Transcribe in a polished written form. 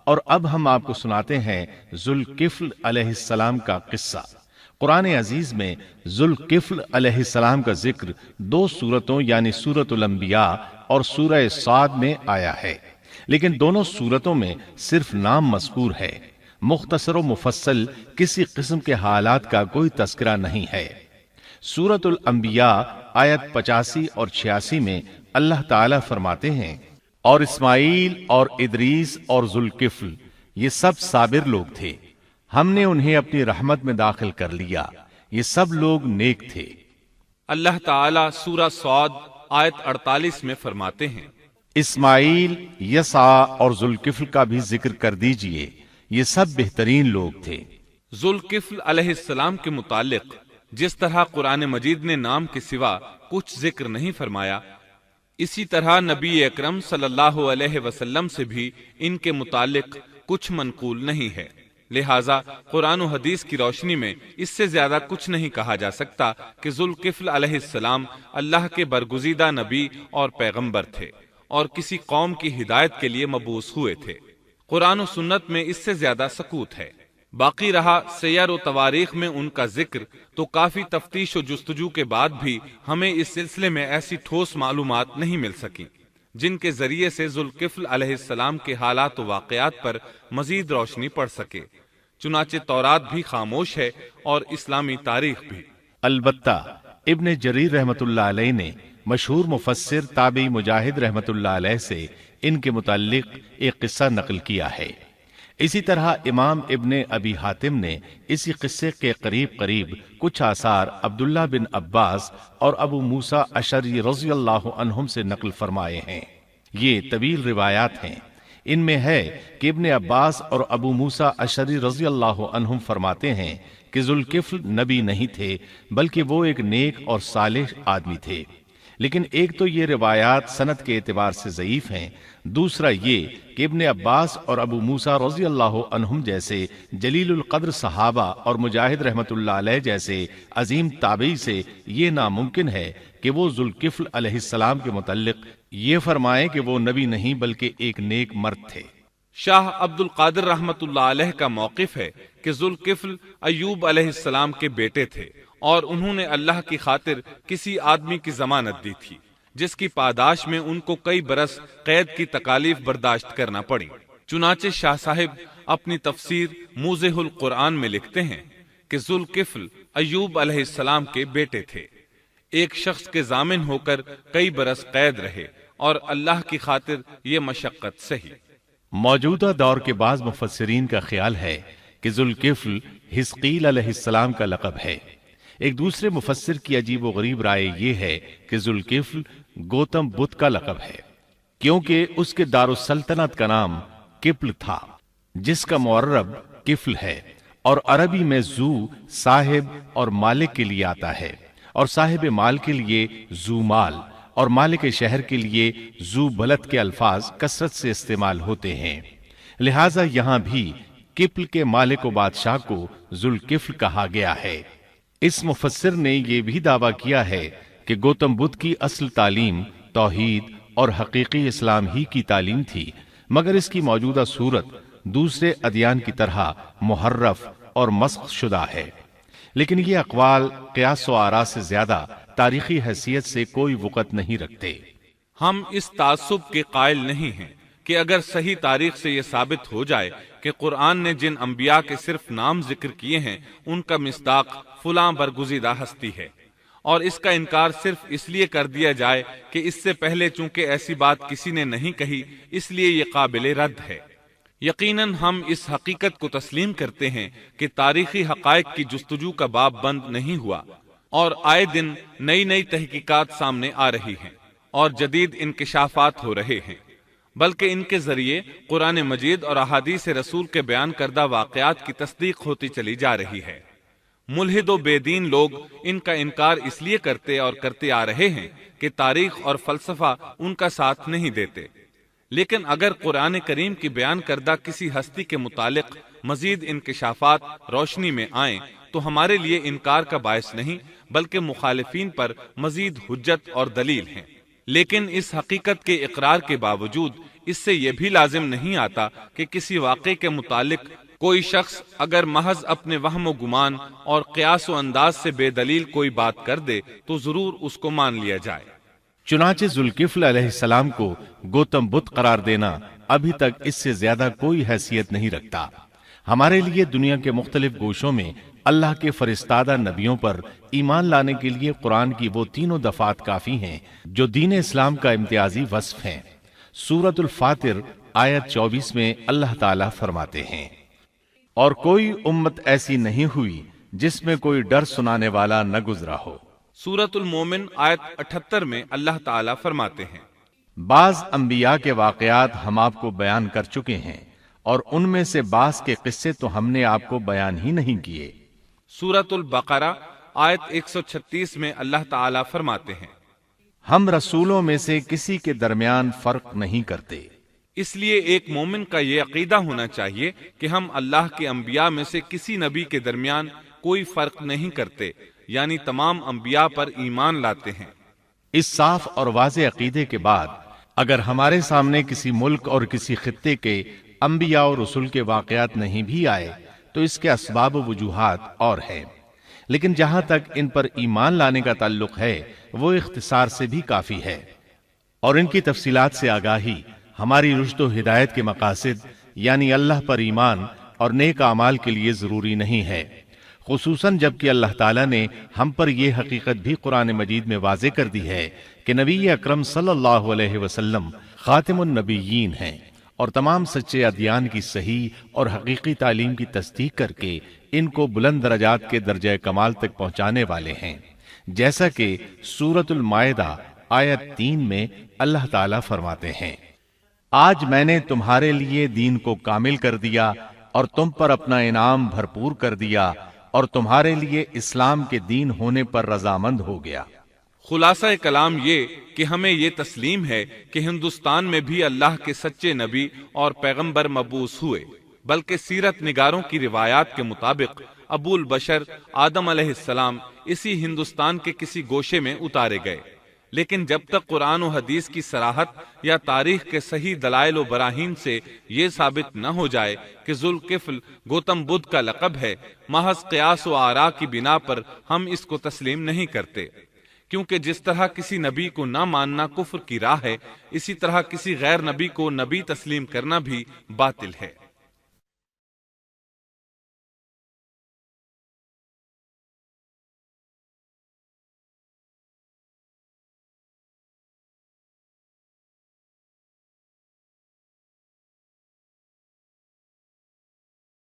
اور اب ہم آپ کو سناتے ہیں ذوالکفل علیہ السلام کا قصہ۔ قرآن عزیز میں ذوالکفل علیہ السلام کا ذکر 2 سورتوں یعنی سورۃ الانبیاء اور سورہ صاد میں آیا ہے، لیکن دونوں سورتوں میں صرف نام مذکور ہے، مختصر و مفصل کسی قسم کے حالات کا کوئی تذکرہ نہیں ہے۔ سورۃ الانبیاء آیت 85 اور 86 میں اللہ تعالی فرماتے ہیں، اور اسماعیل اور ادریس اور ذوالکفل یہ سب صابر لوگ تھے، ہم نے انہیں اپنی رحمت میں داخل کر لیا، یہ سب لوگ نیک تھے۔ اللہ تعالی سورہ صاد آیت 48 میں فرماتے ہیں، اسماعیل، یسع اور ذوالکفل کا بھی ذکر کر دیجئے، یہ سب بہترین لوگ تھے۔ ذوالکفل علیہ السلام کے متعلق جس طرح قرآن مجید نے نام کے سوا کچھ ذکر نہیں فرمایا، اسی طرح نبی اکرم صلی اللہ علیہ وسلم سے بھی ان کے متعلق کچھ منقول نہیں ہے، لہٰذا قرآن و حدیث کی روشنی میں اس سے زیادہ کچھ نہیں کہا جا سکتا کہ ذوالکفل علیہ السلام اللہ کے برگزیدہ نبی اور پیغمبر تھے اور کسی قوم کی ہدایت کے لیے مبعوث ہوئے تھے۔ قرآن و سنت میں اس سے زیادہ سکوت ہے۔ باقی رہا سیر و تواریخ میں ان کا ذکر، تو کافی تفتیش و جستجو کے بعد بھی ہمیں اس سلسلے میں ایسی ٹھوس معلومات نہیں مل سکیں جن کے ذریعے سے ذوالکفل علیہ السلام کے حالات و واقعات پر مزید روشنی پڑ سکے، چنانچہ تورات بھی خاموش ہے اور اسلامی تاریخ بھی۔ البتہ ابن جریر رحمت اللہ علیہ نے مشہور مفسر تابعی مجاہد رحمت اللہ علیہ سے ان کے متعلق ایک قصہ نقل کیا ہے۔ اسی طرح امام ابن ابی حاتم نے اسی قصے کے قریب کچھ آثار عبداللہ بن عباس اور ابو موسیٰ اشعری رضی اللہ عنہم سے نقل فرمائے ہیں۔ یہ طویل روایات ہیں۔ ان میں ہے کہ ابن عباس اور ابو موسیٰ اشعری رضی اللہ عنہم فرماتے ہیں کہ ذوالکفل نبی نہیں تھے، بلکہ وہ ایک نیک اور صالح آدمی تھے، لیکن ایک تو یہ روایات سند کے اعتبار سے ضعیف ہیں، دوسرا یہ کہ ابن عباس اور ابو موسیٰ رضی اللہ عنہم جیسے جلیل القدر صحابہ اور مجاہد رحمت اللہ علیہ جیسے عظیم تابعی سے یہ ناممکن ہے کہ وہ ذوالکفل علیہ السلام کے متعلق یہ فرمائیں کہ وہ نبی نہیں بلکہ ایک نیک مرد تھے۔ شاہ عبد القادر رحمت اللہ علیہ کا موقف ہے کہ ذوالکفل ایوب علیہ السلام کے بیٹے تھے اور انہوں نے اللہ کی خاطر کسی آدمی کی ضمانت دی تھی جس کی پاداش میں ان کو کئی برس قید کی تکالیف برداشت کرنا پڑی۔ چنانچہ شاہ صاحب اپنی تفسیر موضح القرآن میں لکھتے ہیں کہ ذوالکفل ایوب علیہ السلام کے بیٹے تھے، ایک شخص کے ضامن ہو کر کئی برس قید رہے اور اللہ کی خاطر یہ مشقت سہی۔ موجودہ دور کے بعض مفسرین کا خیال ہے کہ ذوالکفل حزقیل علیہ السلام کا لقب ہے۔ ایک دوسرے مفسر کی عجیب و غریب رائے یہ ہے کہ ذوالکفل گوتم بدھ کا لقب ہے، کیونکہ اس کے دارالسلطنت کا نام کفل تھا، جس کا معرب کفل ہے، اور عربی میں ذو صاحب اور مالک کے لیے آتا ہے، اور صاحب مال کے لیے ذو مال اور مالک شہر کے لیے ذو بلد کے الفاظ کثرت سے استعمال ہوتے ہیں، لہٰذا یہاں بھی کفل کے مالک و بادشاہ کو ذوالکفل کہا گیا ہے۔ اس مفسر نے یہ بھی دعویٰ کیا ہے کہ گوتم بدھ کی اصل تعلیم توحید اور حقیقی اسلام ہی کی تعلیم تھی، مگر اس کی موجودہ صورت دوسرے ادیان کی طرح محرف اور مسخ شدہ ہے، لیکن یہ اقوال قیاس و آراء سے زیادہ تاریخی حیثیت سے کوئی وقت نہیں رکھتے۔ ہم اس تعصب کے قائل نہیں ہیں کہ اگر صحیح تاریخ سے یہ ثابت ہو جائے کہ قرآن نے جن انبیاء کے صرف نام ذکر کیے ہیں ان کا مصداق فلاں برگزیدہ ہستی ہے، اور اس کا انکار صرف اس لیے کر دیا جائے کہ اس سے پہلے چونکہ ایسی بات کسی نے نہیں کہی اس لیے یہ قابل رد ہے۔ یقیناً ہم اس حقیقت کو تسلیم کرتے ہیں کہ تاریخی حقائق کی جستجو کا باب بند نہیں ہوا، اور آئے دن نئی نئی تحقیقات سامنے آ رہی ہیں اور جدید انکشافات ہو رہے ہیں، بلکہ ان کے ذریعے قرآن مجید اور احادیث رسول کے بیان کردہ واقعات کی تصدیق ہوتی چلی جا رہی ہے۔ ملحد و بے دین لوگ ان کا انکار اس لیے کرتے اور کرتے آ رہے ہیں کہ تاریخ اور فلسفہ ان کا ساتھ نہیں دیتے، لیکن اگر قرآن کریم کی بیان کردہ کسی ہستی کے متعلق مزید انکشافات روشنی میں آئیں تو ہمارے لیے انکار کا باعث نہیں بلکہ مخالفین پر مزید حجت اور دلیل ہیں۔ لیکن اس حقیقت کے اقرار کے باوجود اس سے یہ بھی لازم نہیں آتا کہ کسی واقعے کے متعلق کوئی شخص اگر محض اپنے وہم و گمان اور قیاس و انداز سے بے دلیل کوئی بات کر دے تو ضرور اس کو مان لیا جائے۔ چنانچہ ذوالکفل علیہ السلام کو گوتم بدھ قرار دینا ابھی تک اس سے زیادہ کوئی حیثیت نہیں رکھتا۔ ہمارے لیے دنیا کے مختلف گوشوں میں اللہ کے فرستادہ نبیوں پر ایمان لانے کے لیے قرآن کی وہ تینوں دفعات کافی ہیں جو دین اسلام کا امتیازی وصف ہیں۔ سورۃ الفاتر آیت 24 میں اللہ تعالیٰ فرماتے ہیں، اور کوئی امت ایسی نہیں ہوئی جس میں کوئی ڈر سنانے والا نہ گزرا ہو۔ سورۃ المومن آیت 78 میں اللہ تعالیٰ فرماتے ہیں، بعض انبیاء کے واقعات ہم آپ کو بیان کر چکے ہیں اور ان میں سے بعض کے قصے تو ہم نے آپ کو بیان ہی نہیں کیے۔ سورۃ البقرہ آیت 136 میں اللہ تعالیٰ فرماتے ہیں، ہم رسولوں میں سے کسی کے درمیان فرق نہیں کرتے۔ اس لیے ایک مومن کا یہ عقیدہ ہونا چاہیے کہ ہم اللہ کے انبیاء میں سے کسی نبی کے درمیان کوئی فرق نہیں کرتے، یعنی تمام انبیاء پر ایمان لاتے ہیں۔ اس صاف اور واضح عقیدے کے بعد اگر ہمارے سامنے کسی ملک اور کسی خطے کے انبیاء اور رسول کے واقعات نہیں بھی آئے تو اس کے اسباب و وجوہات اور ہیں، لیکن جہاں تک ان پر ایمان لانے کا تعلق ہے وہ اختصار سے بھی کافی ہے، اور ان کی تفصیلات سے آگاہی ہماری رشد و ہدایت کے مقاصد یعنی اللہ پر ایمان اور نیک اعمال کے لیے ضروری نہیں ہے، خصوصاً جبکہ اللہ تعالیٰ نے ہم پر یہ حقیقت بھی قرآن مجید میں واضح کر دی ہے کہ نبی اکرم صلی اللہ علیہ وسلم خاتم النبیین ہیں اور تمام سچے ادیان کی صحیح اور حقیقی تعلیم کی تصدیق کر کے ان کو بلند درجات کے درجہ کمال تک پہنچانے والے ہیں، جیسا کہ سورۃ المائدہ آیت 3 میں اللہ تعالیٰ فرماتے ہیں، آج میں نے تمہارے لیے دین کو کامل کر دیا اور تم پر اپنا انعام بھرپور کر دیا اور تمہارے لیے اسلام کے دین ہونے پر رضامند ہو گیا۔ خلاصہ کلام یہ کہ ہمیں یہ تسلیم ہے کہ ہندوستان میں بھی اللہ کے سچے نبی اور پیغمبر مبعوث ہوئے، بلکہ سیرت نگاروں کی روایات کے مطابق ابو البشر آدم علیہ السلام اسی ہندوستان کے کسی گوشے میں اتارے گئے، لیکن جب تک قرآن و حدیث کی صراحت یا تاریخ کے صحیح دلائل و براہین سے یہ ثابت نہ ہو جائے کہ ذوالکفل گوتم بدھ کا لقب ہے، محض قیاس و آراء کی بنا پر ہم اس کو تسلیم نہیں کرتے، کیونکہ جس طرح کسی نبی کو نہ ماننا کفر کی راہ ہے، اسی طرح کسی غیر نبی کو نبی تسلیم کرنا بھی باطل ہے۔